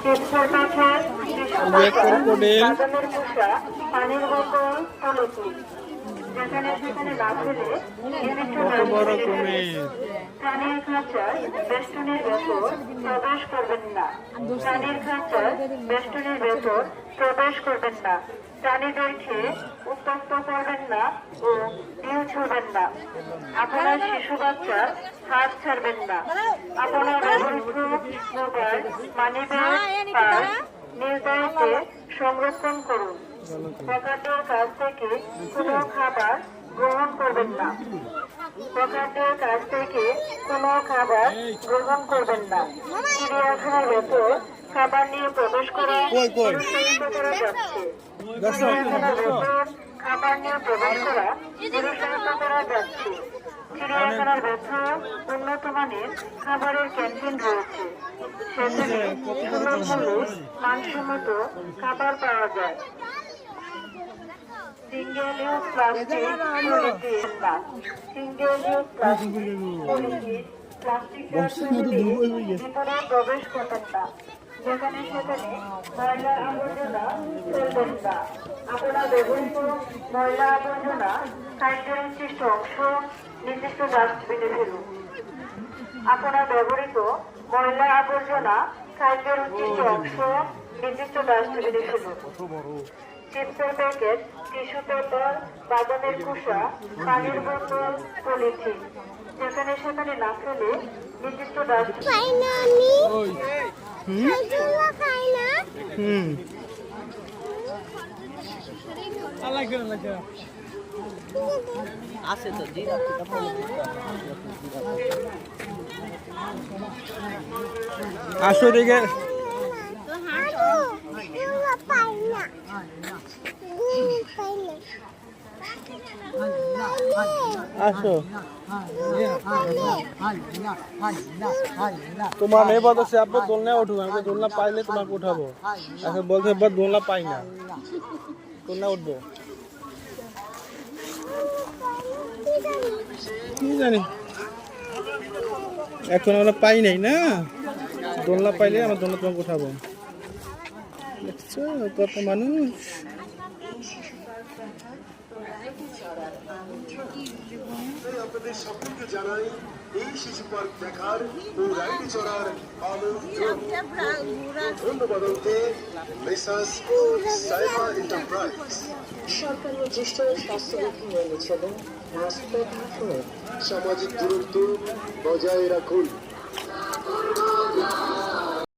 চিপসের packet, tissue paper, বাদামের খোসা, পানির বোতল, পলিথিন যেখানে সেখানে না ফেলে নির্দিষ্ট প্রাণীর খাঁচায় বেষ্টনীর ভেতর প্রবেশ করবেন না। প্রাণীর খাঁচায় বেষ্টনীর ভেতর প্রবেশ করবেন না। প্রাণীদেরকে উত্তপ্ত করবেন না ও ঢেউ ছুঁড়বেন না। আপনার শিশু বাচ্চার হাত ছাড়বেন না। আপনার ব্যবহৃত মোবাইল, মানিব্যাগ, পার্স নির্ধারিতে সংরক্ষণ করুন। পকেটের কাছ থেকে কোনো খাবার গ্রহণ করবেন না। পকেটের কাছ থেকে কোনো খাবার গ্রহণ করবেন না। চিড়িয়াখানার ভেতর খাবার নিয়ে প্রবেশ করা নিরুৎসাহিত করা যাচ্ছে। চিড়িয়াখানার ভেতর খাবার নিয়ে প্রবেশ করা নিরুৎসাহিত করা যাচ্ছে। চিড়িয়াখানার ভেতর উন্নত মানের খাবারের ক্যান্টিন রয়েছে। সেখানে সুলভ মূল্যে মানসম্মত খাবার পাওয়া যায়। সিঙ্গেল ইউজ প্লাস্টিক পলিথিন না। সিঙ্গেল ইউজ প্লাস্টিক পলিথিন ভিতরে প্রবেশ করবেন না। যেখানে সেখানে ময়লা আবর্জনা ফেলবেন না। আপনার ব্যবহৃত ময়লা আবর্জনা খাদ্যের নির্দিষ্ট অংশ নির্দিষ্ট ডাস্টবিনে ফেলুন। আপনার ব্যবহৃত ময়লা আবর্জনা খাদ্যের নির্দিষ্ট অংশ নির্দিষ্ট ডাস্টবিনে ফেলুন। চিপসের প্যাকেট, টিস্যু পেপার, বাদামের খোসা, পানির বোতল, পলিথিন যেখানে সেখানে না ফেলে নির্দিষ্ট ডাস্টবিনে। আসো দিকে আসো তোমার মেয়ে বলছে আপনি দোলনা উঠবো, আমি দোলনা পাইলে তোমাকে উঠাবো। এখন বলছে এবার দোলনা পাই না, দোলনা উঠবো কি জানি, এখন আমরা পাই নাই না, দোলনা পাইলে আমার দোলনা তোমাকে উঠাবো। দেখছো কত মানুষ। আপনাদের সকলকে জানাই এই শিশু পার্ক দেখার ও রাইডে চড়ার আমন্ত্রণ। ধন্যবাদ মেসার্স সাইমা এন্টারপ্রাইজ। সরকার নির্দিষ্ট স্বাস্থ্যবিধি মেনে চলুন, মাস্ক পরিধান করুন, সামাজিক দূরত্ব বজায় রাখুন।